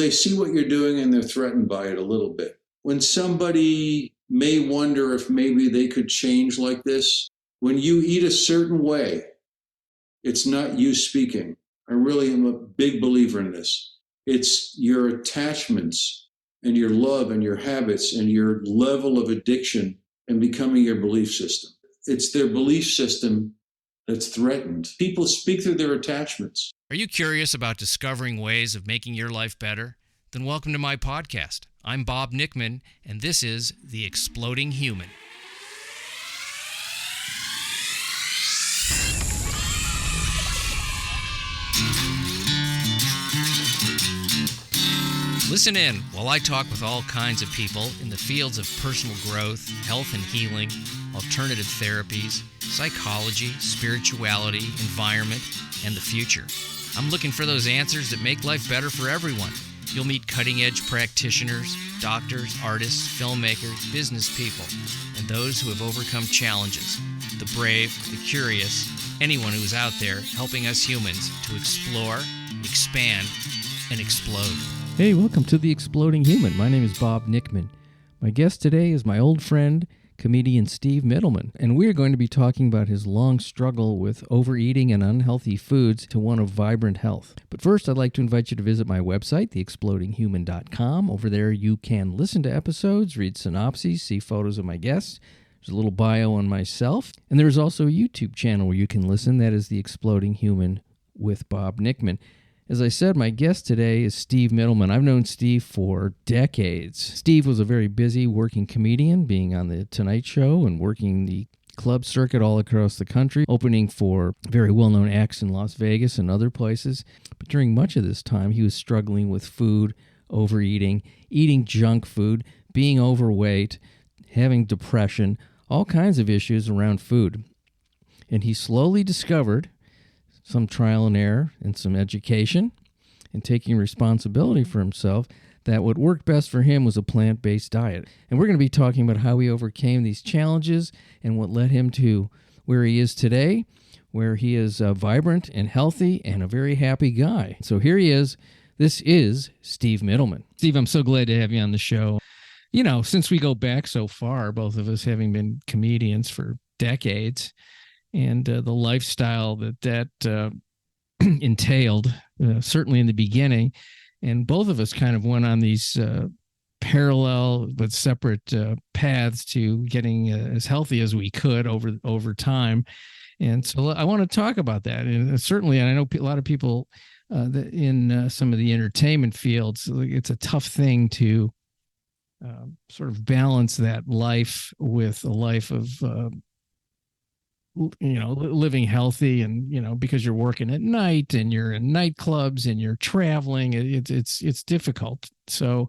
They see what you're doing and they're threatened by it a little bit. When somebody may wonder if maybe they could change like this, when you eat a certain way, it's not you speaking. I really am a big believer in this. It's your attachments and your love and your habits and your level of addiction and becoming your belief system. It's their belief system that's threatened. People speak through their attachments. Are you curious about discovering ways of making your life better? Then welcome to my podcast. I'm Bob Mitteman, and this is The Exploding Human. Listen in while I talk with all kinds of people in the fields of personal growth, health and healing, alternative therapies, psychology, spirituality, environment, and the future. I'm looking for those answers that make life better for everyone. You'll meet cutting-edge practitioners, doctors, artists, filmmakers, business people, and those who have overcome challenges. The brave, the curious, anyone who is out there helping us humans to explore, expand, and explode. Hey, welcome to The Exploding Human. My name is Bob Mitteman. My guest today is my old friend, comedian Steve Mitteman, and we're going to be talking about his long struggle with overeating and unhealthy foods to one of vibrant health. But first, I'd like to invite you to visit my website, theexplodinghuman.com. Over there, you can listen to episodes, read synopses, see photos of my guests. There's a little bio on myself, and there's also a YouTube channel where you can listen. That is The Exploding Human with Bob Mitteman. As I said, my guest today is Steve Mitteman. I've known Steve for decades. Steve was a very busy working comedian, being on The Tonight Show and working the club circuit all across the country, opening for very well-known acts in Las Vegas and other places. But during much of this time, he was struggling with food, overeating, eating junk food, being overweight, having depression, all kinds of issues around food. And he slowly discovered, some trial and error and some education and taking responsibility for himself, that what worked best for him was a plant-based diet. And we're going to be talking about how he overcame these challenges and what led him to where he is today, where he is vibrant and healthy and a very happy guy. So here he is. This is Steve Mitteman. Steve, I'm so glad to have you on the show. You know, since we go back so far, both of us having been comedians for decades, and the lifestyle that entailed, certainly in the beginning. And both of us kind of went on these parallel but separate paths to getting as healthy as we could over time. And so I want to talk about that. And certainly, and I know a lot of people that in some of the entertainment fields, it's a tough thing to sort of balance that life with a life of living healthy, and because you're working at night and you're in nightclubs and you're traveling, it's difficult. So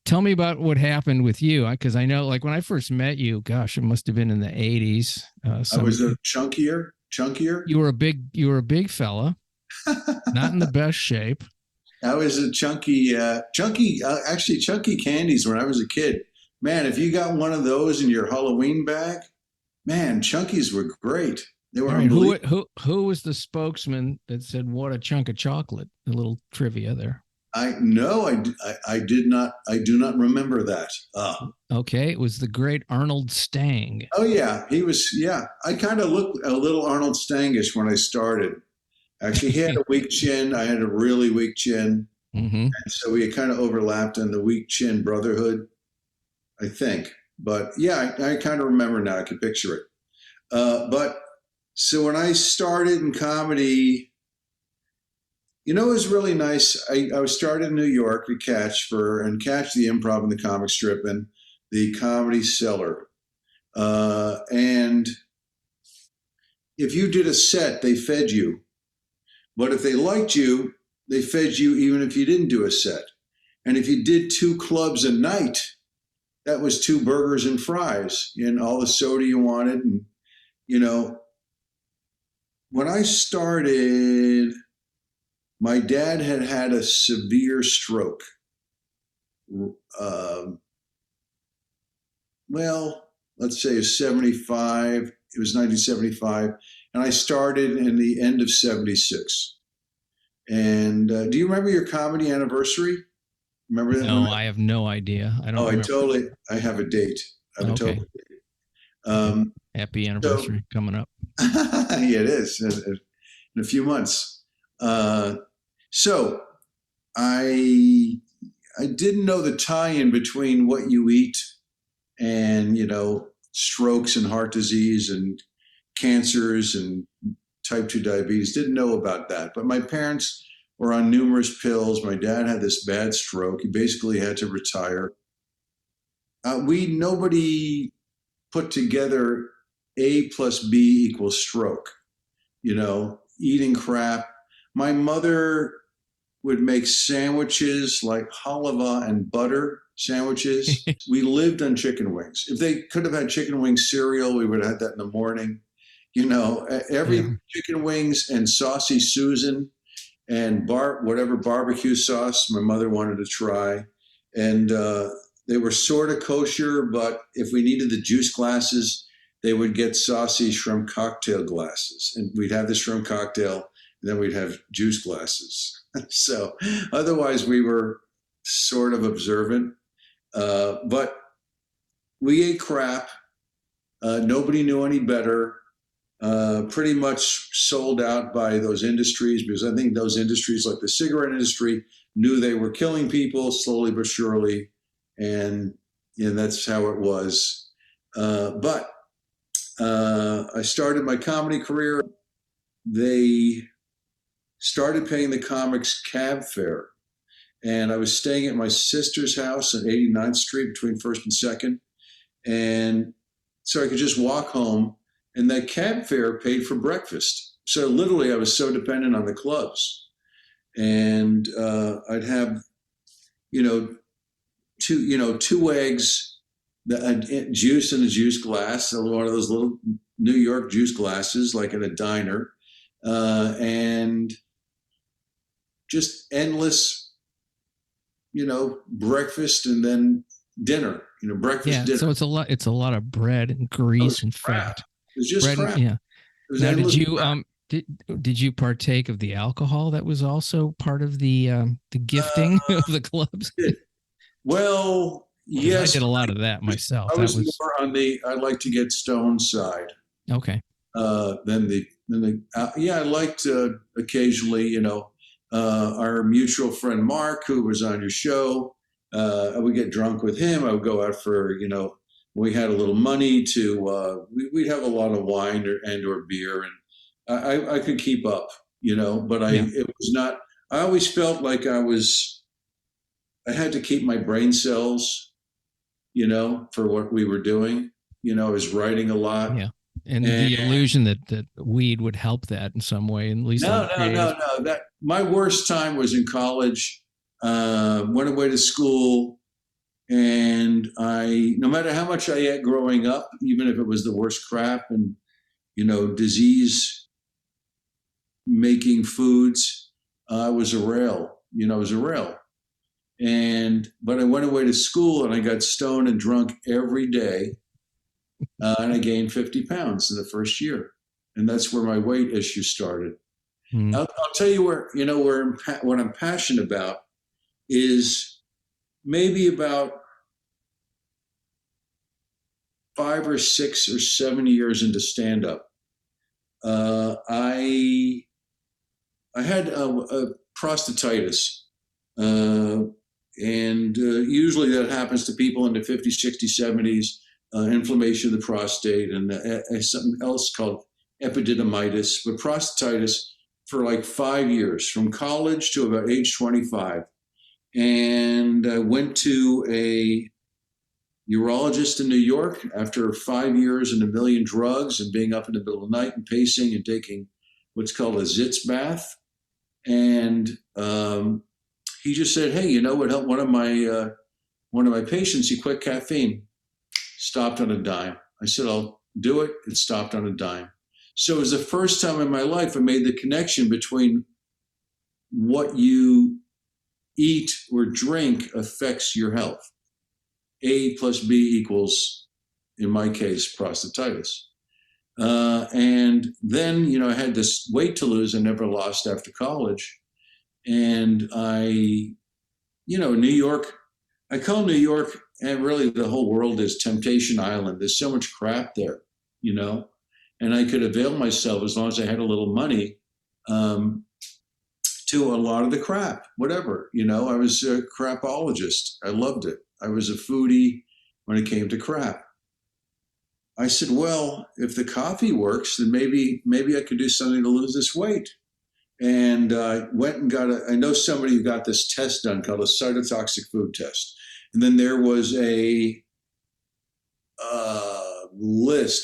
tell me about what happened with you, because I know, like, when I first met you, gosh, it must have been in the 80s. I was a chunkier. You were a big fella, not in the best shape. I was a chunky candies when I was a kid. Man, if you got one of those in your Halloween bag, man, Chunkies were great. They were unbelievable. Who was the spokesman that said, "What a chunk of chocolate"? A little trivia there. I do not remember that. Okay, it was the great Arnold Stang. Oh yeah, he was. Yeah, I kind of looked a little Arnold Stangish when I started. Actually, he had a weak chin. I had a really weak chin, and so we kind of overlapped on the weak chin brotherhood, I think. But yeah, I kind of remember now. I can picture it. But so when I started in comedy, it was really nice. I was started in New York to Catch the Improv and the Comic Strip and the Comedy Cellar. And if you did a set, they fed you. But if they liked you, they fed you even if you didn't do a set. And if you did 2 clubs a night, that was 2 burgers and fries and all the soda you wanted. And, when I started, my dad had a severe stroke. Let's say 75. It was 1975. And I started in the end of 76. And do you remember your comedy anniversary? Remember that? No, I have no idea. I don't remember. I have a date. I have a Okay. total date. Happy anniversary coming up. Yeah, it is in a few months. So I didn't know the tie-in between what you eat and, strokes and heart disease and cancers and type 2 diabetes. Didn't know about that. But my parents were on numerous pills. My dad had this bad stroke. He basically had to retire. Nobody put together A plus B equals stroke, eating crap. My mother would make sandwiches like halva and butter sandwiches. We lived on chicken wings. If they could have had chicken wing cereal, we would have had that in the morning. Chicken wings and saucy Susan and whatever barbecue sauce my mother wanted to try. And they were sort of kosher, but if we needed the juice glasses, they would get saucy shrimp cocktail glasses. And we'd have the shrimp cocktail, and then we'd have juice glasses. So otherwise, we were sort of observant. But we ate crap. Nobody knew any better. Pretty much sold out by those industries, because I think those industries, like the cigarette industry, knew they were killing people slowly but surely. And that's how it was. But I started my comedy career. They started paying the comics cab fare. And I was staying at my sister's house on 89th Street between 1st and 2nd. And so I could just walk home, and that cab fare paid for breakfast. So literally I was so dependent on the clubs. And I'd have, two eggs, juice in a juice glass, one of those little New York juice glasses, like in a diner, and just endless, breakfast and then dinner. Breakfast, dinner. So it's a lot of bread and grease and fat. It was just crap. Yeah. Now, did you partake of the alcohol that was also part of the gifting of the clubs? Well, yes, I did a lot of that myself. I was more on I like to get stoned side. Okay. I liked occasionally, our mutual friend Mark, who was on your show. I would get drunk with him. I would go out for, we had a little money to, we'd have a lot of wine or beer, and I could keep up, but it was not, I always felt like I had to keep my brain cells, for what we were doing. I was writing a lot. Yeah. And the illusion that weed would help that in some way, at least. No. That my worst time was in college. Went away to school, and no matter how much I ate growing up, even if it was the worst crap and, disease making foods, I was a rail. But I went away to school, and I got stoned and drunk every day. And I gained 50 pounds in the first year. And that's where my weight issue started. I'll tell you what I'm passionate about is maybe about 5 or 6 or 7 years into stand-up. I had a prostatitis. And usually that happens to people in the 50s, 60s, 70s. Inflammation of the prostate, and something else called epididymitis. But prostatitis for like 5 years, from college to about age 25. And I went to a urologist in New York after 5 years and a million drugs and being up in the middle of the night and pacing and taking what's called a Zitz bath. And he just said, "Hey, what helped one of my patients? He quit caffeine. Stopped on a dime." I said, "I'll do it." It stopped on a dime. So it was the first time in my life I made the connection between what you eat or drink affects your health. A plus B equals, in my case, prostatitis. And then, I had this weight to lose I never lost after college. And I New York, I call New York, and really the whole world is Temptation Island. There's so much crap there, and I could avail myself as long as I had a little money to a lot of the crap, whatever. I was a crapologist. I loved it. I was a foodie when it came to crap. I said, well, if the coffee works, then maybe I could do something to lose this weight. And went and I know somebody who got this test done called a cytotoxic food test. And then there was a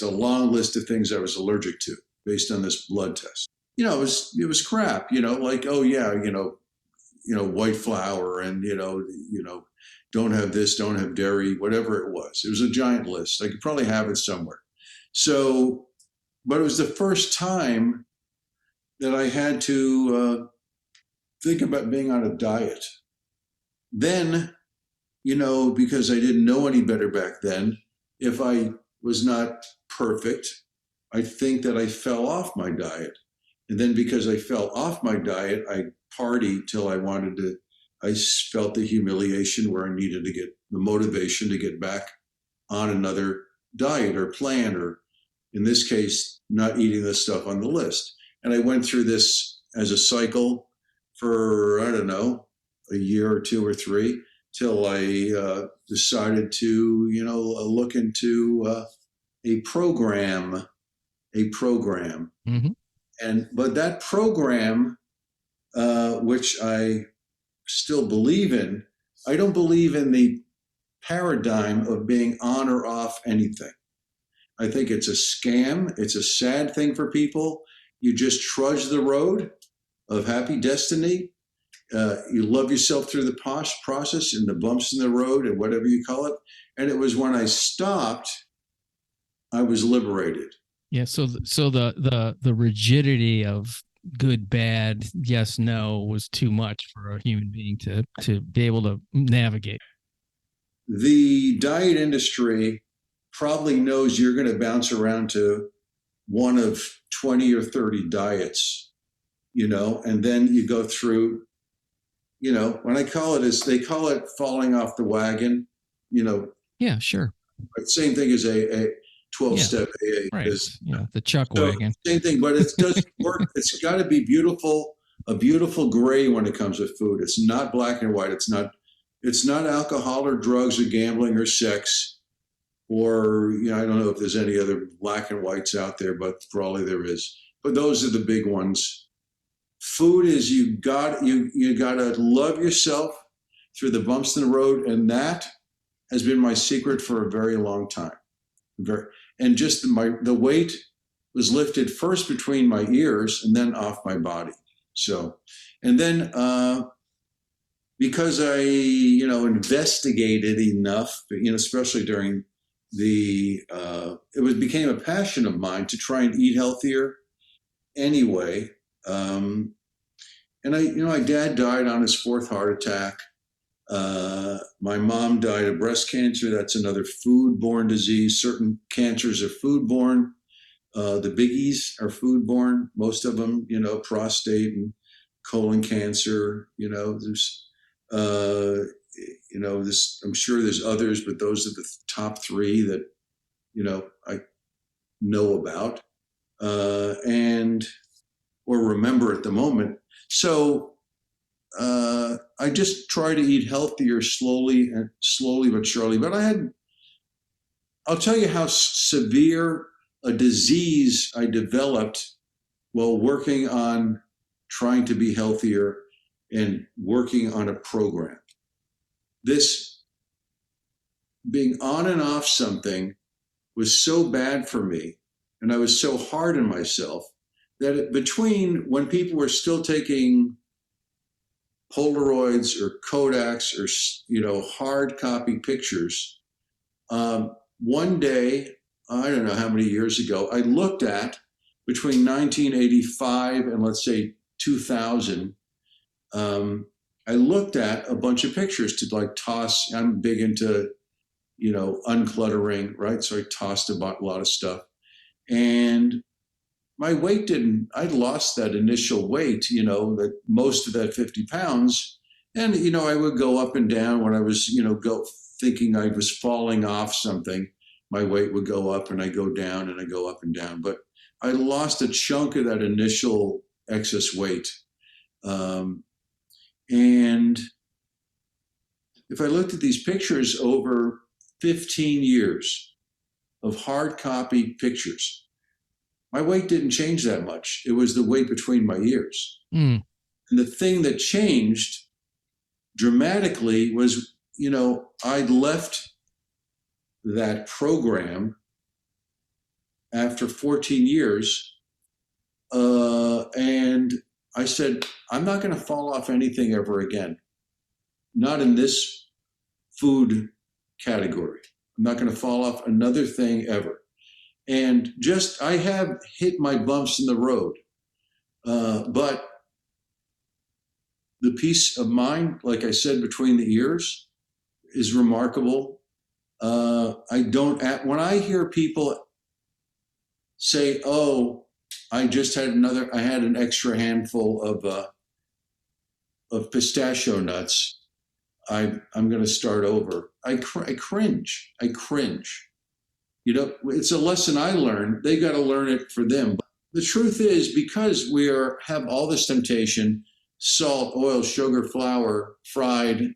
long list of things I was allergic to based on this blood test. It was crap, like, oh yeah, white flour and, don't have this, don't have dairy, whatever it was. It was a giant list. I could probably have it somewhere. So, but it was the first time that I had to think about being on a diet. Then, because I didn't know any better back then, if I was not perfect, I think that I fell off my diet. And then because I fell off my diet, I partied till I felt the humiliation where I needed to get the motivation to get back on another diet or plan, or in this case, not eating the stuff on the list. And I went through this as a cycle for, I don't know, a year or two or three, till I decided to, look into a program. Mm-hmm. But that program, which I still believe in, I don't believe in the paradigm of being on or off anything. I think it's a scam. It's a sad thing for people. You just trudge the road of happy destiny. You love yourself through the process and the bumps in the road and whatever you call it. And it was when I stopped, I was liberated. Yeah. So the rigidity of good, bad, yes, no was too much for a human being to be able to navigate. The diet industry probably knows you're going to bounce around to one of 20 or 30 diets, and then you go through, when I call it is, they call it falling off the wagon, Yeah, sure. But same thing as a 12-step AA. Right. The chuck wagon. Same thing, but it doesn't work. It's got to be beautiful, a beautiful gray when it comes to food. It's not black and white. It's not alcohol or drugs or gambling or sex, or, I don't know if there's any other black and whites out there, but probably there is. But those are the big ones. Food is you got to love yourself through the bumps in the road, and that has been my secret for a very long time. And just the weight was lifted first between my ears and then off my body. So, and then because I investigated enough, especially during it became a passion of mine to try and eat healthier anyway. And my dad died on his fourth heart attack. My mom died of breast cancer. That's another foodborne disease. Certain cancers are foodborne. The biggies are foodborne. Most of them, prostate and colon cancer. There's, I'm sure there's others, but those are the top three that, I know about or remember at the moment. So I just try to eat healthier slowly but surely. But I'll tell you how severe a disease I developed while working on trying to be healthier and working on a program. This being on and off something was so bad for me, and I was so hard on myself, that between when people were still taking Polaroids or Kodaks or, hard copy pictures, one day, I don't know how many years ago, I looked at, between 1985 and let's say 2000, I looked at a bunch of pictures to toss. I'm big into, uncluttering, right? So I tossed a lot of stuff. And my weight I'd lost that initial weight, that most of that 50 pounds And, I would go up and down when I was, thinking I was falling off something. My weight would go up and I go down and I go up and down. But I lost a chunk of that initial excess weight. And if I looked at these pictures over 15 years of hard copy pictures, my weight didn't change that much. It was the weight between my ears. Mm. And the thing that changed dramatically was, I'd left that program after 14 years. And I said, I'm not going to fall off anything ever again. Not in this food category. I'm not going to fall off another thing ever. And I have hit my bumps in the road. But the peace of mind, like I said, between the ears is remarkable. When I hear people say, oh, I had an extra handful of pistachio nuts, I'm going to start over. I cringe. It's a lesson I learned. They got to learn it for them. But the truth is, because we have all this temptation, salt, oil, sugar, flour, fried,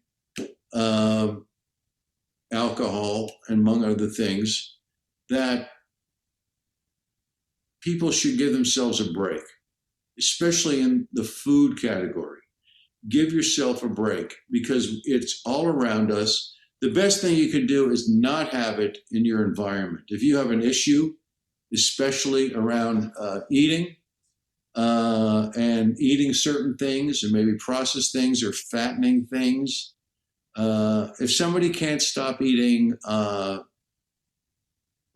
alcohol, and among other things, that people should give themselves a break, especially in the food category. Give yourself a break because it's all around us. The best thing you can do is not have it in your environment. If you have an issue, especially around eating and eating certain things and maybe processed things or fattening things, if somebody can't stop eating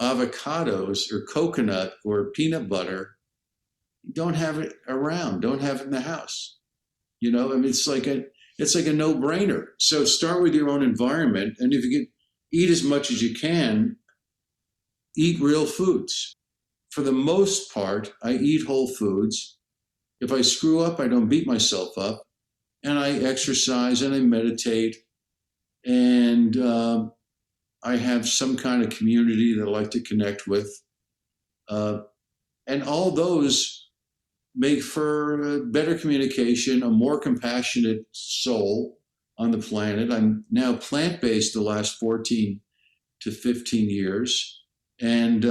avocados or coconut or peanut butter, don't have it around. Don't have it in the house. It's like a no-brainer. So start with your own environment, and if you can eat as much as you can, eat real foods. For the most part, I eat whole foods. If I screw up, I don't beat myself up, and I exercise and I meditate, and I have some kind of community that I like to connect with. And all those make for better communication, a more compassionate soul on the planet. I'm now plant-based the last 14 to 15 years. And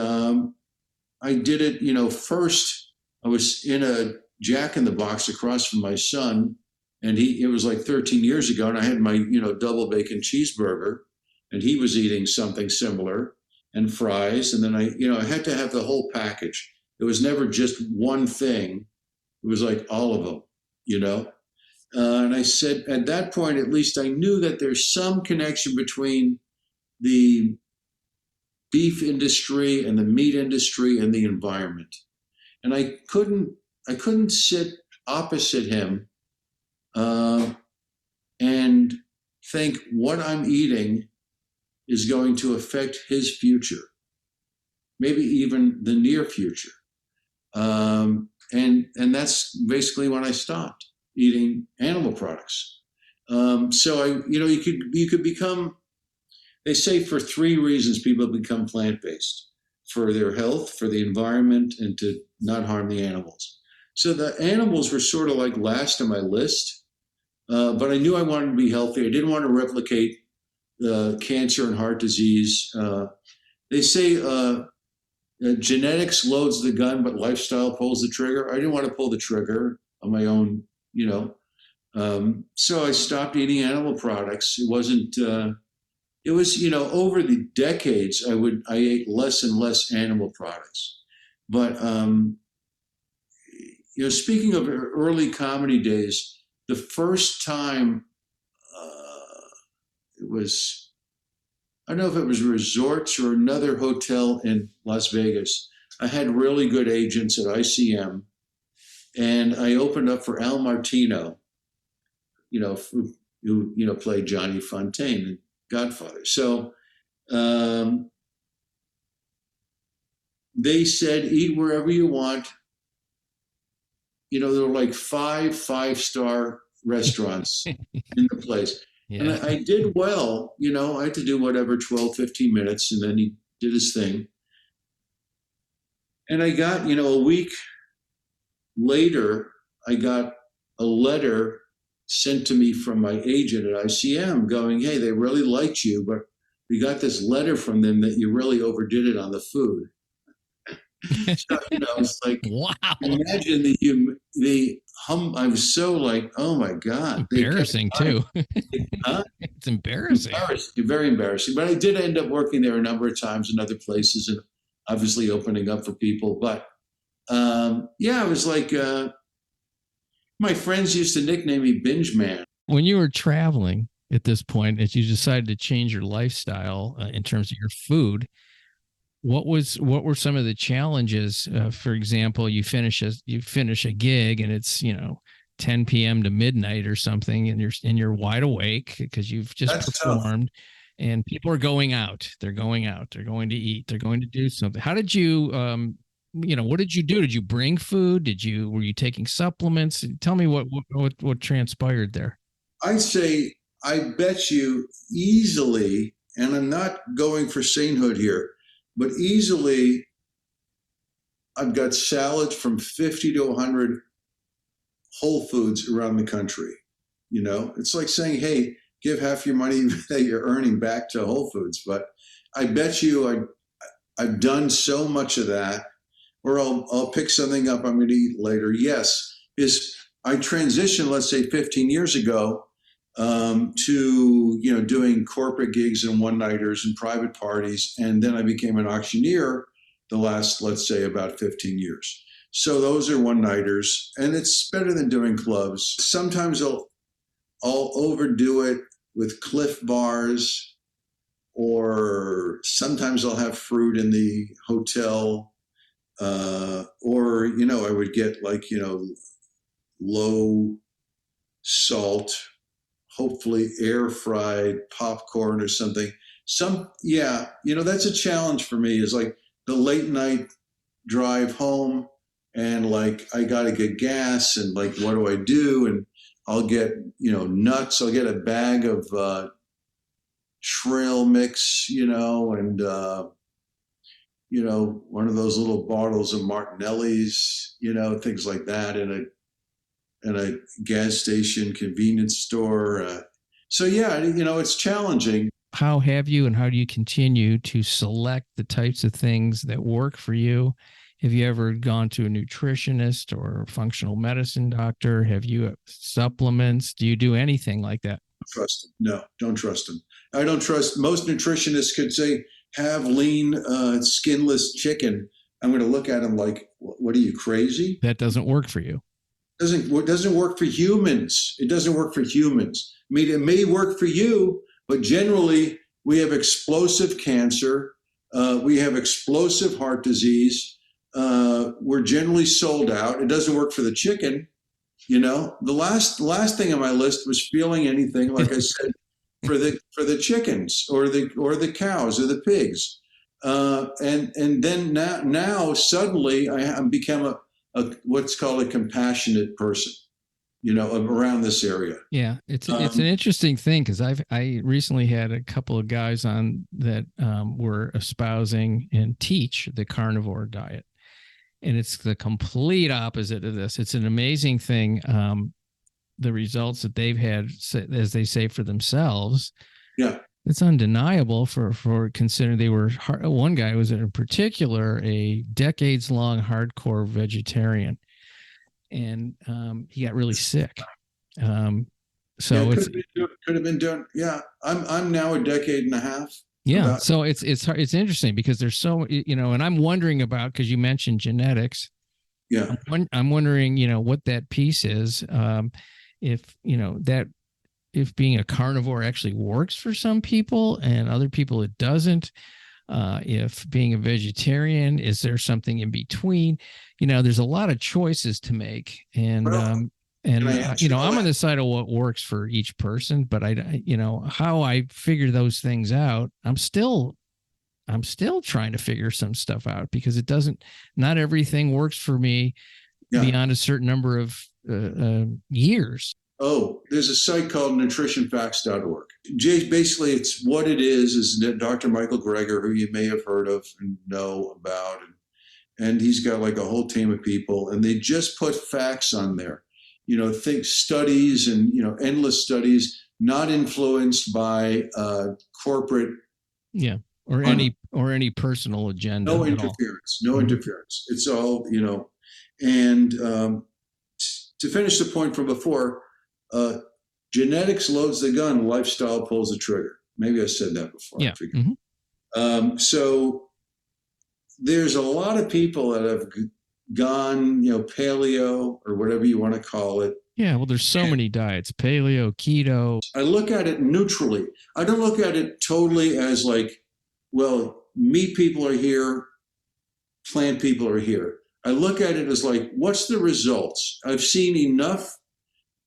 I did it, first I was in a Jack in the Box across from my son, and it was like 13 years ago, and I had my, double bacon cheeseburger, and he was eating something similar, and fries. And then I had to have the whole package. It was never just one thing. It was like all of them, and I said, at that point, at least I knew that there's some connection between the beef industry and the meat industry and the environment. And I couldn't sit opposite him and think what I'm eating is going to affect his future, maybe even the near future. And that's basically when I stopped eating animal products. So you could become, they say for 3 reasons people become plant-based: for their health, for the environment, and to not harm the animals. So the animals were sort of like last on my list, but I knew I wanted to be healthy. I didn't want to replicate cancer and heart disease. They say genetics loads the gun, but lifestyle pulls the trigger. I didn't want to pull the trigger on my own, so I stopped eating animal products. It wasn't, it was, over the decades, I ate less and less animal products. But, speaking of early comedy days, the first time it was, I don't know if it was Resorts or another hotel in Las Vegas. I had really good agents at ICM, and I opened up for Al Martino, who played Johnny Fontaine in Godfather. So they said, eat wherever you want. There were like 5 5-star restaurants in the place. Yeah. And I did well, I had to do whatever, 12, 15 minutes. And then he did his thing. And I got, a week later, I got a letter sent to me from my agent at ICM going, hey, they really liked you, but we got this letter from them that you really overdid it on the food. So, it's like, wow. Imagine I was so like, oh my God. Embarrassing too. Huh? It's embarrassing. Very embarrassing. But I did end up working there a number of times in other places and obviously opening up for people. But it was like, my friends used to nickname me Binge Man. When you were traveling at this point, as you decided to change your lifestyle in terms of your food, what were some of the challenges? For example, you finish a gig and it's 10 p.m. to midnight or something, and you're wide awake because you've just performed, and people are going out. They're going out. They're going to eat. They're going to do something. How did you what did you do? Did you bring food? Were you taking supplements? Tell me what transpired there. I'd say, I bet you easily, and I'm not going for sainthood here, but easily I've got salads from 50 to 100 Whole Foods around the country. It's like saying, hey, give half your money that you're earning back to Whole Foods. But I bet you I've done so much of that, or I'll pick something up I'm going to eat later. Yes, I transitioned, let's say 15 years ago, to doing corporate gigs and one-nighters and private parties, and then I became an auctioneer the last, let's say, about 15 years. So those are one-nighters, and it's better than doing clubs. Sometimes I'll overdo it with Cliff Bars, or sometimes I'll have fruit in the hotel, or I would get low salt, hopefully air fried popcorn or something. That's a challenge for me, is like the late night drive home, and like I got to get gas, and like what do I do? And I'll get nuts. I'll get a bag of trail mix, and one of those little bottles of Martinelli's, things like that, in a gas station, convenience store. It's challenging. How have you, and how do you continue to select the types of things that work for you? Have you ever gone to a nutritionist or a functional medicine doctor? Have you supplements? Do you do anything like that? Trust them. No, don't trust them. I don't trust. Most nutritionists could say, have lean, skinless chicken. I'm going to look at them like, what are you, crazy? That doesn't work for you. It doesn't work for humans. It doesn't work for humans. I mean, it may work for you, but generally we have explosive cancer. We have explosive heart disease. We're generally sold out. It doesn't work for the chicken. The last thing on my list was feeling anything, like I said, for the chickens or the cows or the pigs. And then now suddenly I'm become a what's called a compassionate person, around this area. Yeah, it's an interesting thing, because I recently had a couple of guys on that were espousing and teach the carnivore diet, and it's the complete opposite of this. It's an amazing thing, the results that they've had, as they say, for themselves. Yeah. It's undeniable for considering they were one guy was in particular a decades-long hardcore vegetarian, and he got really sick. So could have been done. Yeah, I'm now a decade and a half. Yeah, so it's interesting because there's so and I'm wondering about, because you mentioned genetics. Yeah, I'm wondering what that piece is. If being a carnivore actually works for some people and other people it doesn't. If being a vegetarian, is there something in between? There's a lot of choices to make, and I'm on the side of what works for each person, but how I figure those things out, I'm still trying to figure some stuff out, because not everything works for me beyond a certain number of years. Oh, there's a site called nutritionfacts.org. Basically, it's what it is Dr. Michael Greger, who you may have heard of and know about. And he's got like a whole team of people, and they just put facts on there. Think studies and, endless studies, not influenced by corporate. Yeah. Or any personal agenda. No interference. No interference. It's all, and to finish the point from before, genetics loads the gun, lifestyle pulls the trigger. Maybe I said that before. Yeah. So there's a lot of people that have gone, paleo or whatever you want to call it. Yeah, well, there's so many diets, paleo, keto. I look at it neutrally. I don't look at it totally as like, well, meat people are here, plant people are here. I look at it as like, what's the results? I've seen enough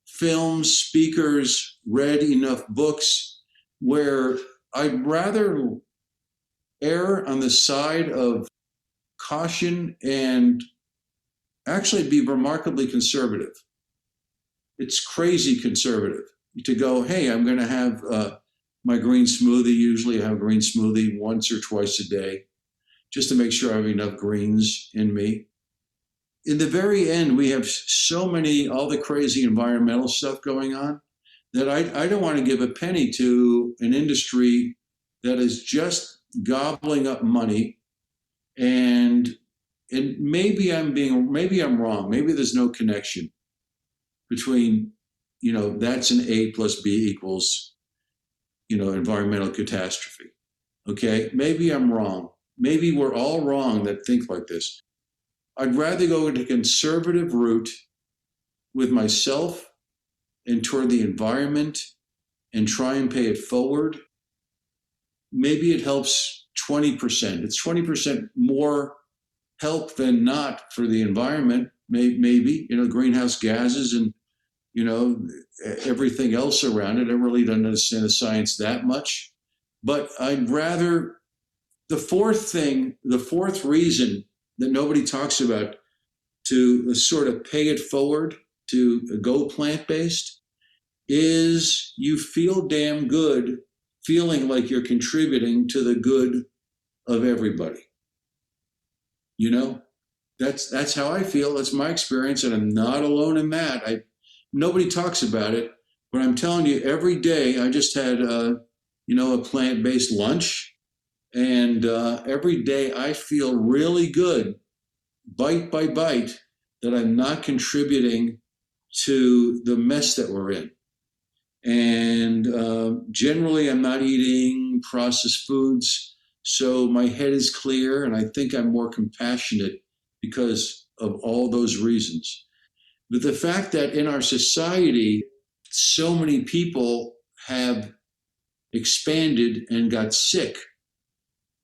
films, speakers, read enough books where I'd rather err on the side of caution and actually be remarkably conservative. It's crazy conservative to go, hey, I'm going to have my green smoothie. Usually I have a green smoothie once or twice a day just to make sure I have enough greens in me. In the very end, we have all the crazy environmental stuff going on that I don't want to give a penny to an industry that is just gobbling up money. And maybe I'm wrong. Maybe there's no connection between, that's an A plus B equals, environmental catastrophe. Okay. Maybe I'm wrong. Maybe we're all wrong that think like this. I'd rather go into conservative route with myself and toward the environment and try and pay it forward. Maybe it helps 20%. It's 20% more help than not for the environment. Maybe, greenhouse gases and, everything else around it. I really don't understand the science that much. But I'd rather, the fourth reason that nobody talks about to sort of pay it forward, to go plant-based, is you feel damn good feeling like you're contributing to the good of everybody. That's how I feel. That's my experience, and I'm not alone in that. Nobody talks about it, but I'm telling you, every day I just had a plant-based lunch, and every day I feel really good, bite by bite, that I'm not contributing to the mess that we're in. And generally, I'm not eating processed foods, so my head is clear, and I think I'm more compassionate because of all those reasons. But the fact that in our society, so many people have expanded and got sick,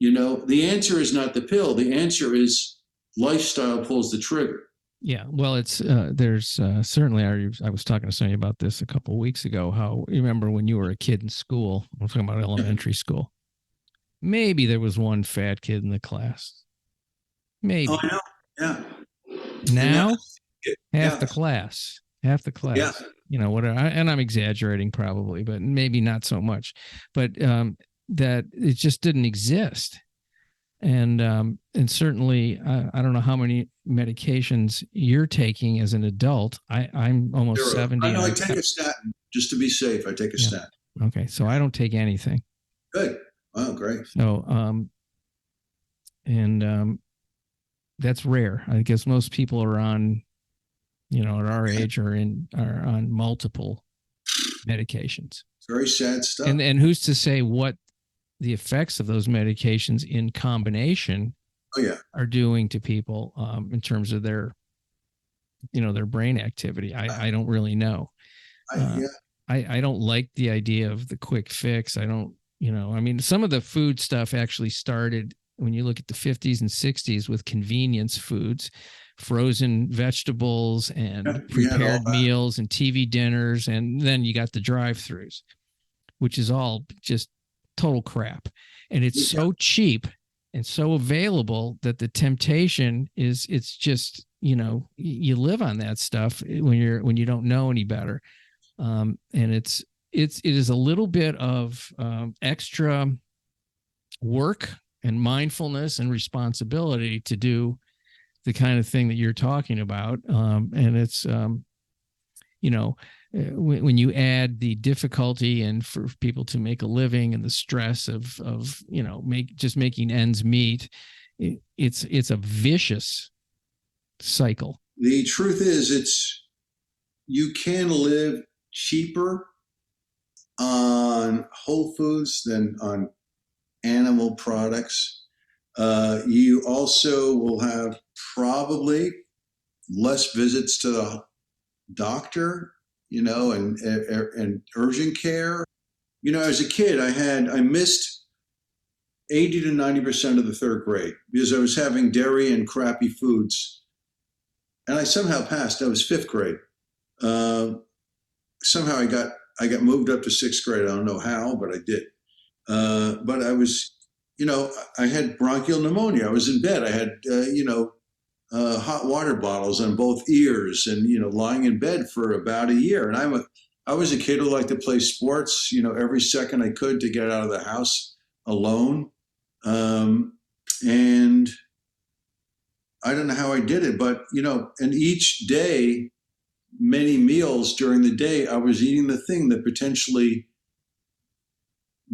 the answer is not the pill. The answer is lifestyle pulls the trigger. Yeah, well, it's there's certainly. I was talking to somebody about this a couple of weeks ago. How you remember when you were a kid in school? I'm talking about elementary school. Maybe there was one fat kid in the class. Maybe. Oh, I know. Yeah. Now, half the class. Yeah. Whatever. And I'm exaggerating probably, but maybe not so much. But that it just didn't exist. And certainly, I don't know how many medications you're taking as an adult. I'm almost 70. I know. I take a statin just to be safe. I take a statin. Okay, so I don't take anything. Good. Oh, great. So, that's rare. I guess most people are on, at our age, are on multiple medications. It's very sad stuff. And who's to say what the effects of those medications in combination are doing to people in terms of their brain activity? I don't really know. I don't like the idea of the quick fix. I don't, some of the food stuff actually started when you look at the 50s and 60s with convenience foods, frozen vegetables and prepared meals and TV dinners. And then you got the drive-thrus, which is all just total crap. And it's so cheap and so available that the temptation is, it's just, you live on that stuff when you don't know any better. And it is a little bit of extra work and mindfulness and responsibility to do the kind of thing that you're talking about. And it's, when you add the difficulty and for people to make a living and the stress of just making ends meet, it's a vicious cycle. The truth is, you can live cheaper on whole foods than on animal products. You also will have probably less visits to the doctor, and urgent care. As a kid, I missed 80 to 90% of the third grade because I was having dairy and crappy foods. And I somehow passed. I was fifth grade. Somehow I got moved up to sixth grade. I don't know how, but I did. But I was, I had bronchial pneumonia. I was in bed. I had, hot water bottles on both ears and, lying in bed for about a year. And I was a kid who liked to play sports, every second I could to get out of the house alone. And I don't know how I did it, but, and each day, many meals during the day, I was eating the thing that potentially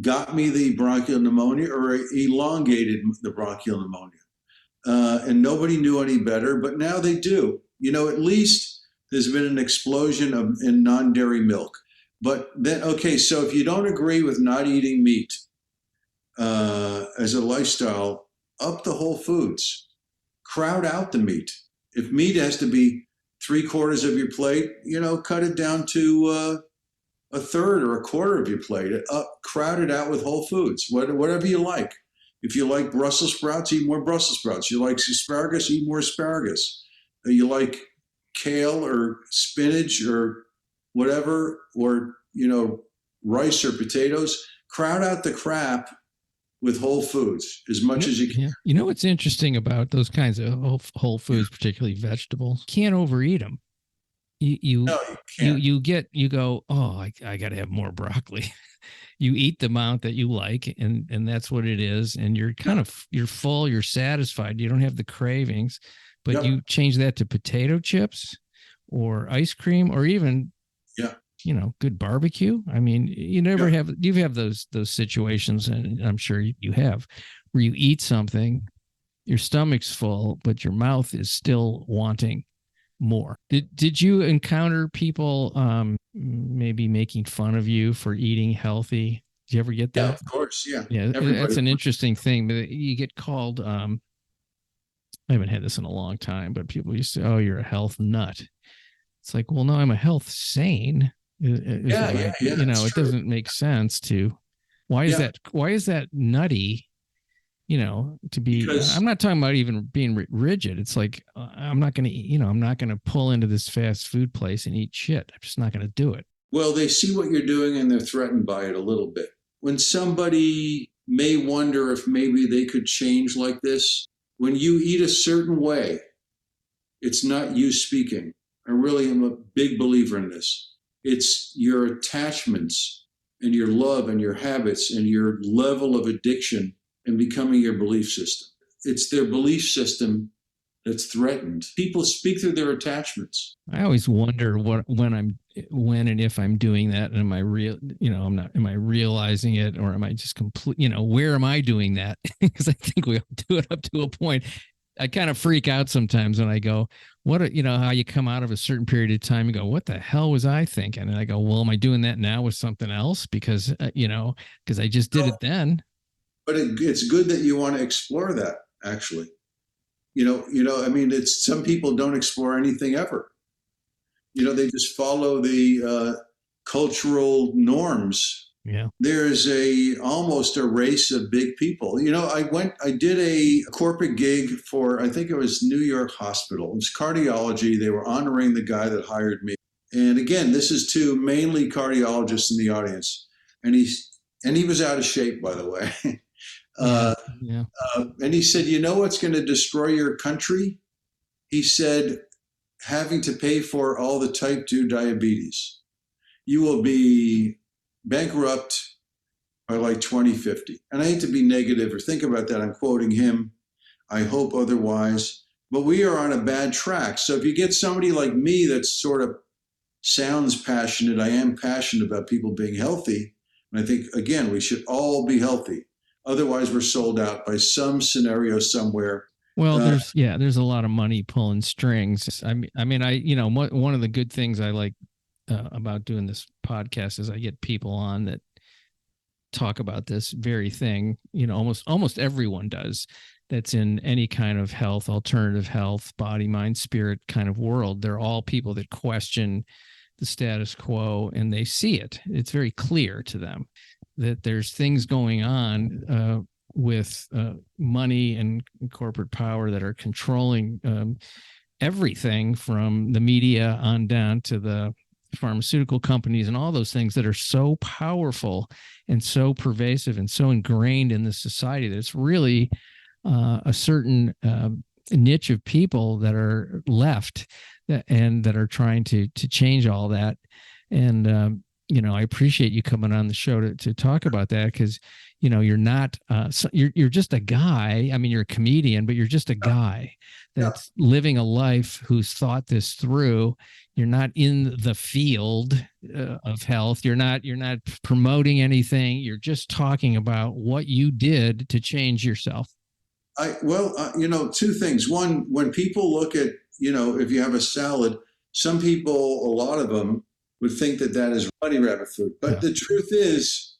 got me the bronchial pneumonia or elongated the bronchial pneumonia. And nobody knew any better, but now they do. At least there's been an explosion in non-dairy milk. But then, okay, so if you don't agree with not eating meat as a lifestyle, up the whole foods. Crowd out the meat. If meat has to be 3/4 of your plate, cut it down to a third or a quarter of your plate. Crowd it out with whole foods, whatever you like. If you like Brussels sprouts, eat more Brussels sprouts. You like asparagus, eat more asparagus. You like kale or spinach or whatever, or, rice or potatoes. Crowd out the crap with whole foods as much as you can. Yeah. What's interesting about those kinds of whole foods, particularly vegetables, can't overeat them. You go, oh, I got to have more broccoli. You eat the amount that you like, and that's what it is. And you're you're full, you're satisfied. You don't have the cravings, but you change that to potato chips or ice cream or even, good barbecue. I mean, you have those situations, and I'm sure you have, where you eat something, your stomach's full, but your mouth is still wanting more. Did you encounter people maybe making fun of you for eating healthy? Did you ever get that? Yeah, of course. Yeah. Yeah. That's an interesting thing. But you get called, I haven't had this in a long time, but people used to, oh, you're a health nut. It's like, well, no, I'm a health sane. It doesn't make sense to, why is that nutty? To be, because I'm not talking about even being rigid. It's like, I'm not going to, I'm not going to pull into this fast food place and eat shit. I'm just not going to do it. Well, they see what you're doing and they're threatened by it a little bit. When somebody may wonder if maybe they could change like this, when you eat a certain way, it's not you speaking. I really am a big believer in this. It's your attachments and your love and your habits and your level of addiction and becoming your belief system. It's their belief system that's threatened. People speak through their attachments. I always wonder when and if I'm doing that, and am I realizing it, or am I just where am I doing that? Because I think we all do it up to a point. I kind of freak out sometimes when I go, how you come out of a certain period of time and go, what the hell was I thinking? And I go, well, am I doing that now with something else? Because I just did it then. But it's good that you want to explore that, actually. It's some people don't explore anything ever. They just follow the cultural norms. Yeah. There's almost a race of big people. I did a corporate gig for, I think it was New York Hospital. It was cardiology. They were honoring the guy that hired me. And again, this is to mainly cardiologists in the audience. And he was out of shape, by the way. And he said, what's going to destroy your country? He said, having to pay for all the type 2 diabetes. you will be bankrupt by like 2050. And I hate to be negative or think about that. I'm quoting him. I hope otherwise. But we are on a bad track. So if you get somebody like me that sort of sounds passionate, I am passionate about people being healthy. And I think, again, we should all be healthy. Otherwise, we're sold out by some scenario somewhere. Well, there's a lot of money pulling strings. One of the good things I like about doing this podcast is I get people on that talk about this very thing. Almost everyone does. That's in any kind of health, alternative health, body, mind, spirit kind of world. They're all people that question the status quo, and they see it. It's very clear to them that there's things going on with money and corporate power that are controlling everything from the media on down to the pharmaceutical companies and all those things that are so powerful and so pervasive and so ingrained in the society that it's really a certain niche of people that are left and that are trying to change all that. And, I appreciate you coming on the show to talk about that, because, you're not, you're just a guy. I mean, you're a comedian, but you're just a guy that's living a life who's thought this through. You're not in the field of health. You're not promoting anything. You're just talking about what you did to change yourself. Two things. One, when people look at, if you have a salad, some people, a lot of them would think that is bunny rabbit food. But the truth is,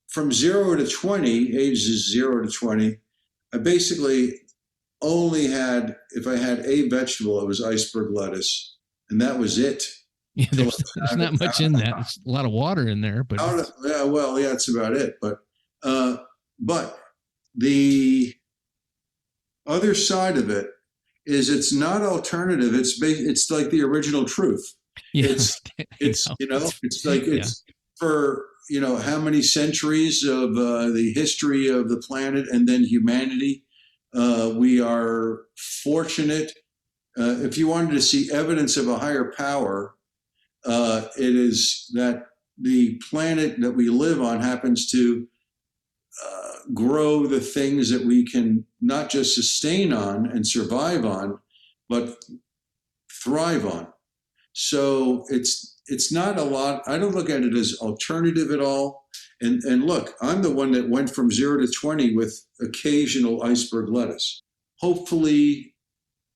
from 0 to 20, ages 0 to 20, I basically only had, if I had a vegetable, it was iceberg lettuce. And that was it. Yeah, there's not much in that. There's a lot of water in there. But that's about it. But the other side of it is it's not alternative. It's like the original truth. Yeah. It's for, how many centuries of the history of the planet and then humanity. We are fortunate. If you wanted to see evidence of a higher power, it is that the planet that we live on happens to grow the things that we can not just sustain on and survive on, but thrive on. So it's not a lot. I don't look at it as alternative at all. And look, I'm the one that went from 0 to 20 with occasional iceberg lettuce. Hopefully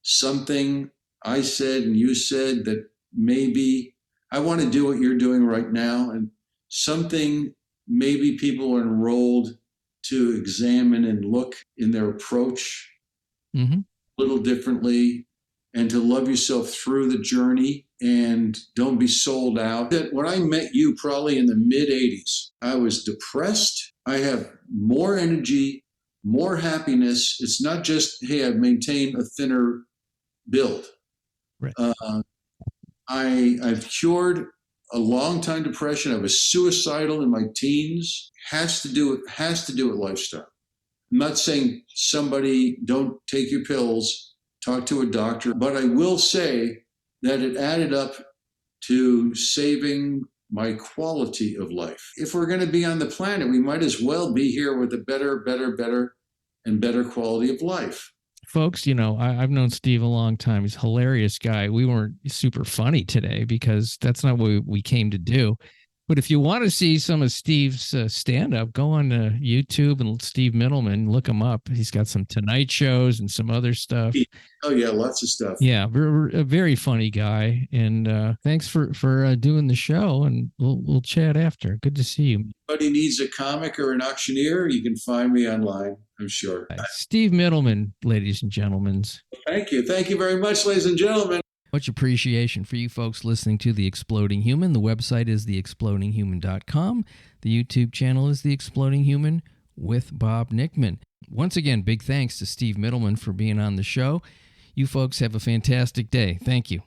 something I said and you said that maybe I want to do what you're doing right now, and something maybe people are enrolled to examine and look in their approach a little differently, and to love yourself through the journey and don't be sold out. That when I met you probably in the mid 80s, I was depressed. I have more energy, more happiness. It's not just, hey, I've maintained a thinner build. Right. I've cured a long time depression. I was suicidal in my teens. Has to do with lifestyle. I'm not saying somebody don't take your pills, talk to a doctor, but I will say that it added up to saving my quality of life. If we're going to be on the planet, we might as well be here with a better and better quality of life. Folks, I've known Steve a long time. He's a hilarious guy. We weren't super funny today because that's not what we came to do. But if you want to see some of Steve's stand-up, go on to YouTube and Steve Mitteman, look him up. He's got some Tonight shows and some other stuff. Oh, yeah, lots of stuff. Yeah, a very funny guy. And thanks for doing the show, and we'll chat after. Good to see you. Anybody needs a comic or an auctioneer, you can find me online, I'm sure. Steve Mitteman, ladies and gentlemen. Thank you. Thank you very much, ladies and gentlemen. Much appreciation for you folks listening to The Exploding Human. The website is theexplodinghuman.com. The YouTube channel is The Exploding Human with Bob Nickman. Once again, big thanks to Steve Mitteman for being on the show. You folks have a fantastic day. Thank you.